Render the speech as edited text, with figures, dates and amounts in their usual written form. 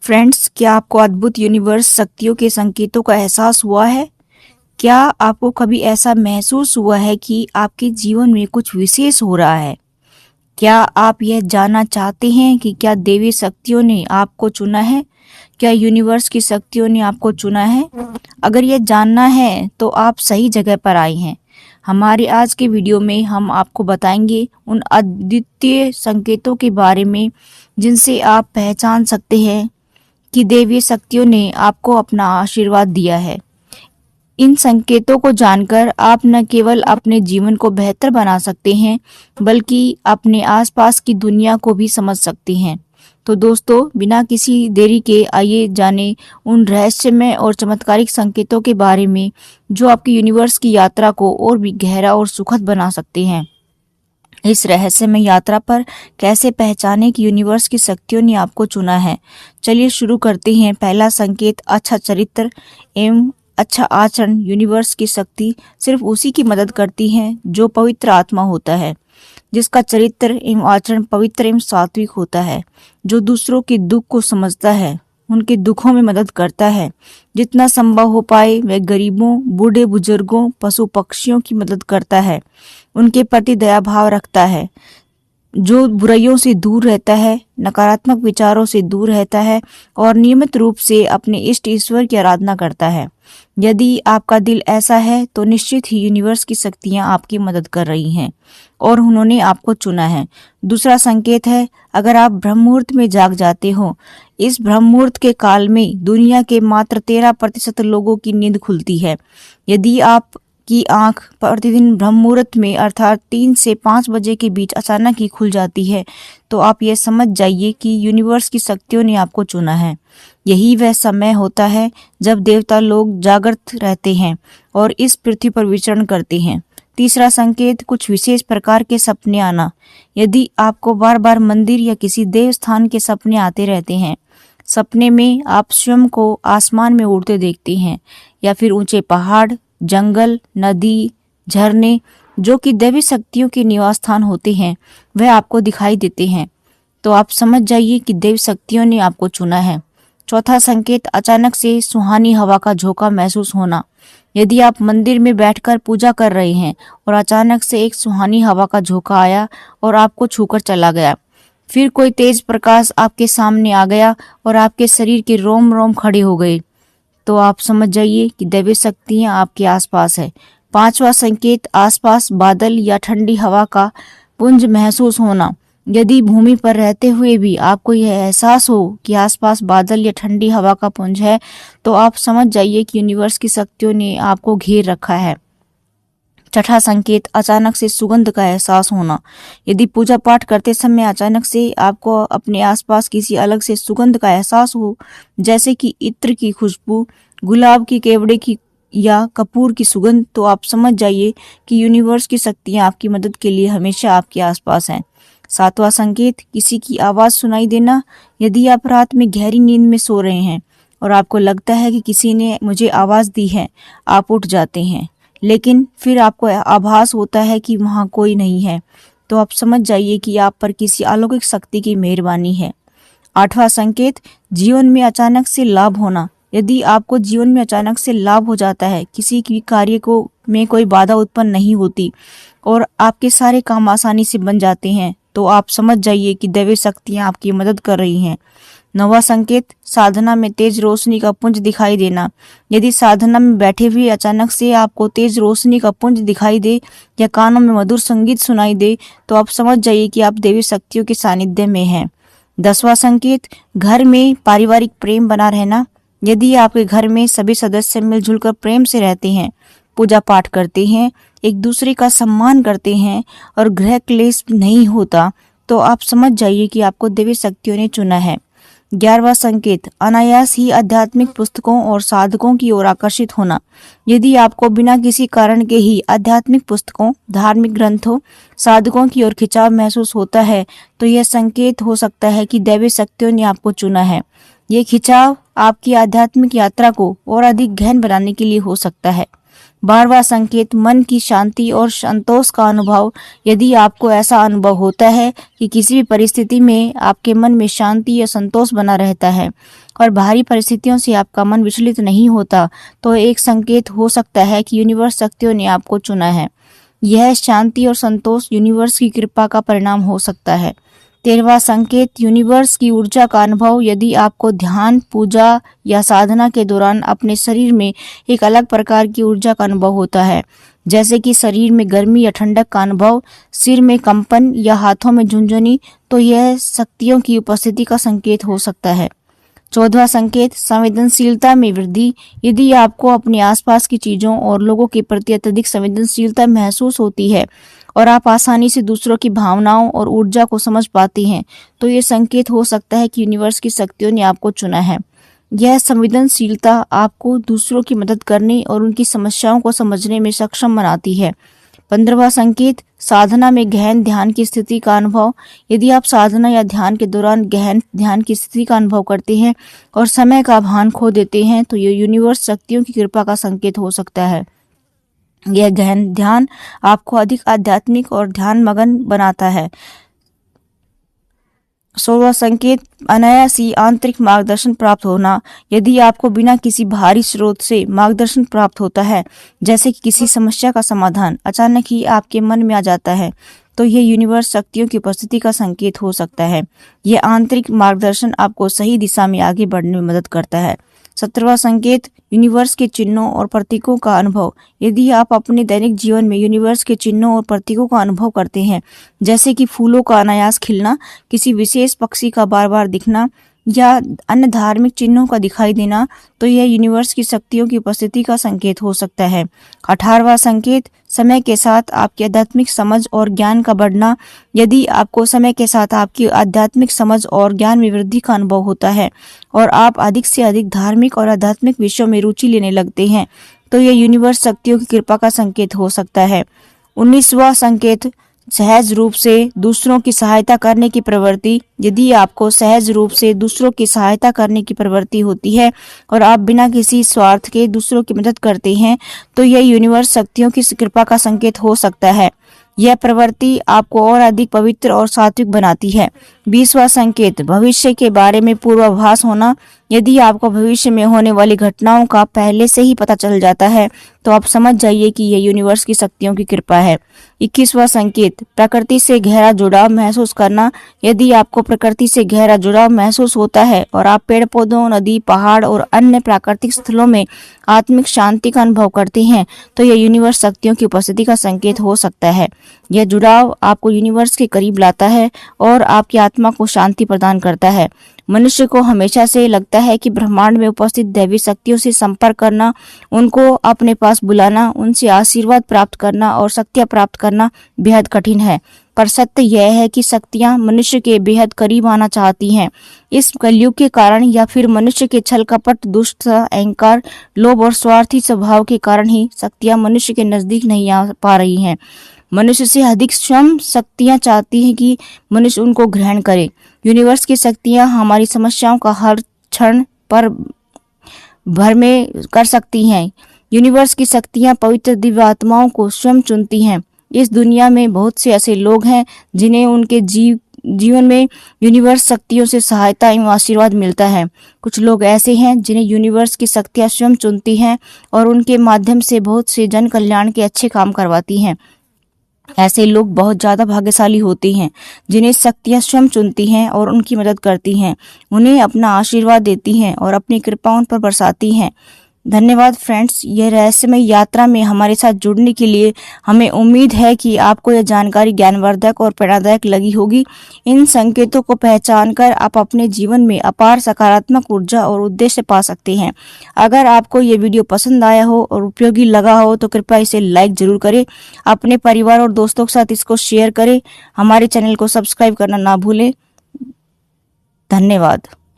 Friends, क्या आपको अद्भुत यूनिवर्स शक्तियों के संकेतों का एहसास हुआ है? क्या आपको कभी ऐसा महसूस हुआ है कि आपके जीवन में कुछ विशेष हो रहा है? क्या आप यह जानना चाहते हैं कि क्या देवी शक्तियों ने आपको चुना है? क्या यूनिवर्स की शक्तियों ने आपको चुना है? अगर यह जानना है तो आप सही जगह पर आए हैं। हमारे आज के वीडियो में हम आपको बताएंगे उन अद्वितीय संकेतों के बारे में जिनसे आप पहचान सकते हैं कि देवी शक्तियों ने आपको अपना आशीर्वाद दिया है। इन संकेतों को जानकर आप न केवल अपने जीवन को बेहतर बना सकते हैं, बल्कि अपने आसपास की दुनिया को भी समझ सकते हैं। तो दोस्तों, बिना किसी देरी के आइए जाने उन रहस्यमय और चमत्कारिक संकेतों के बारे में जो आपकी यूनिवर्स की यात्रा को और भी गहरा और सुखद बना सकते हैं। इस रहस्यमय यात्रा पर कैसे पहचाने कि यूनिवर्स की शक्तियों ने आपको चुना है। चलिए शुरू करते हैं। पहला संकेत, अच्छा चरित्र एवं अच्छा आचरण। यूनिवर्स की शक्ति सिर्फ उसी की मदद करती है जो पवित्र आत्मा होता है, जिसका चरित्र एवं आचरण पवित्र एवं सात्विक होता है, जो दूसरों के दुख को समझता है, उनके दुखों में मदद करता है, जितना संभव हो पाए वह गरीबों, बूढ़े बुजुर्गों, पशु पक्षियों की मदद करता है, उनके प्रति दया भाव रखता है, जो बुराइयों से दूर रहता है, नकारात्मक विचारों से दूर रहता है और नियमित रूप से अपने इष्ट ईश्वर की आराधना करता है। यदि आपका दिल ऐसा है तो निश्चित ही यूनिवर्स की शक्तियां आपकी मदद कर रही हैं और उन्होंने आपको चुना है। दूसरा संकेत है, अगर आप ब्रह्म मुहूर्त में जाग जाते हो। इस ब्रह्म मुहूर्त के काल में दुनिया के मात्र 13% लोगों की नींद खुलती है। यदि आप की आंख प्रतिदिन ब्रह्म मुहूर्त में अर्थात 3 से 5 बजे के बीच अचानक ही खुल जाती है, तो आप ये समझ जाइए कि यूनिवर्स की शक्तियों ने आपको चुना है। यही वह समय होता है जब देवता लोग जागृत रहते हैं और इस पृथ्वी पर विचरण करते हैं। तीसरा संकेत, कुछ विशेष प्रकार के सपने आना। यदि आपको बार बार मंदिर या किसी देव स्थान के सपने आते रहते हैं, सपने में आप स्वयं को आसमान में उड़ते देखते हैं या फिर ऊंचे पहाड़, जंगल, नदी, झरने जो कि दैवी शक्तियों के निवास स्थान होते हैं, वह आपको दिखाई देते हैं, तो आप समझ जाइए कि देवी शक्तियों ने आपको चुना है। चौथा संकेत, अचानक से सुहानी हवा का झोंका महसूस होना। यदि आप मंदिर में बैठकर पूजा कर रहे हैं और अचानक से एक सुहानी हवा का झोंका आया और आपको छूकर चला गया, फिर कोई तेज प्रकाश आपके सामने आ गया और आपके शरीर के रोम रोम खड़े हो गए, तो आप समझ जाइए कि दैवी शक्तियां आपके आसपास है। पांचवा संकेत, आसपास बादल या ठंडी हवा का पुंज महसूस होना। यदि भूमि पर रहते हुए भी आपको यह एहसास हो कि आसपास बादल या ठंडी हवा का पुंज है, तो आप समझ जाइए कि यूनिवर्स की शक्तियों ने आपको घेर रखा है। छठा संकेत, अचानक से सुगंध का एहसास होना। यदि पूजा पाठ करते समय अचानक से आपको अपने आसपास किसी अलग से सुगंध का एहसास हो, जैसे कि इत्र की खुशबू, गुलाब की केवड़े की या कपूर की सुगंध, तो आप समझ जाइए कि यूनिवर्स की शक्तियां आपकी मदद के लिए हमेशा आपके आसपास हैं। सातवां संकेत, किसी की आवाज सुनाई देना। यदि आप रात में गहरी नींद में सो रहे हैं और आपको लगता है कि किसी ने मुझे आवाज दी है, आप उठ जाते हैं, लेकिन फिर आपको आभास होता है कि वहां कोई नहीं है, तो आप समझ जाइए कि आप पर किसी अलौकिक शक्ति की मेहरबानी है। आठवां संकेत, जीवन में अचानक से लाभ होना। यदि आपको जीवन में अचानक से लाभ हो जाता है, किसी भी कार्य को में कोई बाधा उत्पन्न नहीं होती और आपके सारे काम आसानी से बन जाते हैं, तो आप समझ जाइए कि दैवी शक्तियां आपकी मदद कर रही हैं। नौवां संकेत, साधना में तेज रोशनी का पुंज दिखाई देना। यदि साधना में बैठे हुए अचानक से आपको तेज रोशनी का पुंज दिखाई दे या कानों में मधुर संगीत सुनाई दे, तो आप समझ जाइए कि आप देवी शक्तियों के सानिध्य में हैं। 10वां संकेत, घर में पारिवारिक प्रेम बना रहना। यदि आपके घर में सभी सदस्य मिलजुल कर प्रेम से रहते हैं, पूजा पाठ करते हैं, एक दूसरे का सम्मान करते हैं और गृह क्लेश नहीं होता, तो आप समझ जाइए कि आपको देवी शक्तियों ने चुना है। 11वां संकेत, अनायास ही आध्यात्मिक पुस्तकों और साधकों की ओर आकर्षित होना। यदि आपको बिना किसी कारण के ही आध्यात्मिक पुस्तकों, धार्मिक ग्रंथों, साधकों की ओर खिंचाव महसूस होता है, तो यह संकेत हो सकता है कि दैवी शक्तियों ने आपको चुना है। ये खिंचाव आपकी आध्यात्मिक यात्रा को और अधिक गहन बनाने के लिए हो सकता है। 12वां संकेत, मन की शांति और संतोष का अनुभव। यदि आपको ऐसा अनुभव होता है कि किसी भी परिस्थिति में आपके मन में शांति या संतोष बना रहता है और बाहरी परिस्थितियों से आपका मन विचलित नहीं होता, तो एक संकेत हो सकता है कि यूनिवर्स शक्तियों ने आपको चुना है। यह शांति और संतोष यूनिवर्स की कृपा का परिणाम हो सकता है। 13वां संकेत, यूनिवर्स की ऊर्जा का अनुभव। यदि आपको ध्यान, पूजा या साधना के दौरान अपने शरीर में एक अलग प्रकार की ऊर्जा का अनुभव होता है, जैसे कि शरीर में गर्मी या ठंडक का अनुभव, सिर में कंपन या हाथों में झुंझुनी, तो यह शक्तियों की उपस्थिति का संकेत हो सकता है। 14वां संकेत, संवेदनशीलता में वृद्धि। यदि आपको अपने आसपास की चीजों और लोगों के प्रति अत्यधिक संवेदनशीलता महसूस होती है और आप आसानी से दूसरों की भावनाओं और ऊर्जा को समझ पाती हैं, तो ये संकेत हो सकता है कि यूनिवर्स की शक्तियों ने आपको चुना है। यह संवेदनशीलता आपको दूसरों की मदद करने और उनकी समस्याओं को समझने में सक्षम बनाती है। 15वां संकेत, साधना में गहन ध्यान की स्थिति का अनुभव। यदि आप साधना या ध्यान के दौरान गहन ध्यान की स्थिति का अनुभव करते हैं और समय का भान खो देते हैं, तो यह यूनिवर्स शक्तियों की कृपा का संकेत हो सकता है। यह गहन ध्यान आपको अधिक आध्यात्मिक और ध्यान मगन बनाता है। 16वां संकेत, अनायास ही आंतरिक मार्गदर्शन प्राप्त होना। यदि आपको बिना किसी बाहरी स्रोत से मार्गदर्शन प्राप्त होता है, जैसे कि किसी समस्या का समाधान अचानक ही आपके मन में आ जाता है, तो यह यूनिवर्स शक्तियों की उपस्थिति का संकेत हो सकता है। यह आंतरिक मार्गदर्शन आपको सही दिशा में आगे बढ़ने में मदद करता है। 17वां संकेत, यूनिवर्स के चिन्हों और प्रतीकों का अनुभव। यदि आप अपने दैनिक जीवन में यूनिवर्स के चिन्हों और प्रतीकों का अनुभव करते हैं, जैसे कि फूलों का अनायास खिलना, किसी विशेष पक्षी का बार बार दिखना या अन्य धार्मिक चिन्हों का दिखाई देना, तो यह यूनिवर्स की शक्तियों की उपस्थिति का संकेत हो सकता है। 18वां संकेत, समय के साथ आपकी आध्यात्मिक समझ और ज्ञान का बढ़ना। यदि आपको समय के साथ आपकी आध्यात्मिक समझ और ज्ञान में वृद्धि का अनुभव होता है और आप अधिक से अधिक धार्मिक और आध्यात्मिक विषयों में रुचि लेने लगते हैं, तो यह यूनिवर्स शक्तियों की कृपा का संकेत हो सकता है। 19वां संकेत, सहज रूप से दूसरों की सहायता करने की प्रवृत्ति। यदि आपको सहज रूप से दूसरों की सहायता करने की प्रवृत्ति होती है और आप बिना किसी स्वार्थ के दूसरों की मदद करते हैं, तो यह यूनिवर्स शक्तियों की कृपा का संकेत हो सकता है। यह प्रवृत्ति आपको और अधिक पवित्र और सात्विक बनाती है। 20वां संकेत, भविष्य के बारे में पूर्वाभास होना। यदि आपको भविष्य में होने वाली घटनाओं का पहले से ही पता चल जाता है, तो आप समझ जाइए कि यह यूनिवर्स की शक्तियों की कृपा है। 21वां संकेत, प्रकृति से गहरा जुड़ाव महसूस करना। यदि आपको प्रकृति से गहरा जुड़ाव महसूस होता है और आप पेड़ पौधों, नदी, पहाड़ और अन्य प्राकृतिक स्थलों में आत्मिक शांति का अनुभव करते हैं, तो यह यूनिवर्स शक्तियों की उपस्थिति का संकेत हो सकता है। यह जुड़ाव आपको यूनिवर्स के करीब लाता है और आपकी आत्मा को शांति प्रदान करता है। मनुष्य को हमेशा से लगता है कि ब्रह्मांड में उपस्थित दैवी शक्तियों से संपर्क करना, उनको अपने पास बुलाना, उनसे आशीर्वाद प्राप्त करना और शक्तियां प्राप्त करना बेहद कठिन है, पर सत्य यह है कि शक्तियां मनुष्य के बेहद करीब आना चाहती हैं। इस कलयुग के कारण या फिर मनुष्य के छल कपट, दुष्टता, अहंकार, लोभ और स्वार्थी स्वभाव के कारण ही शक्तियां मनुष्य के नजदीक नहीं आ पा रही हैं। मनुष्य से अधिक स्वयं शक्तियां चाहती हैं कि मनुष्य उनको ग्रहण करे। यूनिवर्स की शक्तियां हमारी समस्याओं का हर क्षण पर भर में कर सकती हैं। यूनिवर्स की शक्तियां पवित्र दिव्य आत्माओं को स्वयं चुनती हैं। इस दुनिया में बहुत से ऐसे लोग हैं जिन्हें उनके जीवन में यूनिवर्स शक्तियों से सहायता एवं आशीर्वाद मिलता है। कुछ लोग ऐसे हैं जिन्हें यूनिवर्स की शक्तियां स्वयं चुनती हैं और उनके माध्यम से बहुत से जन कल्याण के अच्छे काम करवाती हैं। ऐसे लोग बहुत ज्यादा भाग्यशाली होते हैं जिन्हें शक्तियां स्वयं चुनती हैं और उनकी मदद करती हैं, उन्हें अपना आशीर्वाद देती हैं और अपनी कृपा उन पर बरसाती हैं। धन्यवाद फ्रेंड्स, यह रहस्यमय यात्रा में हमारे साथ जुड़ने के लिए। हमें उम्मीद है कि आपको यह जानकारी ज्ञानवर्धक और प्रेरणादायक लगी होगी। इन संकेतों को पहचानकर आप अपने जीवन में अपार सकारात्मक ऊर्जा और उद्देश्य पा सकते हैं। अगर आपको ये वीडियो पसंद आया हो और उपयोगी लगा हो तो कृपया इसे लाइक जरूर करें, अपने परिवार और दोस्तों के साथ इसको शेयर करें। हमारे चैनल को सब्सक्राइब करना ना भूलें। धन्यवाद।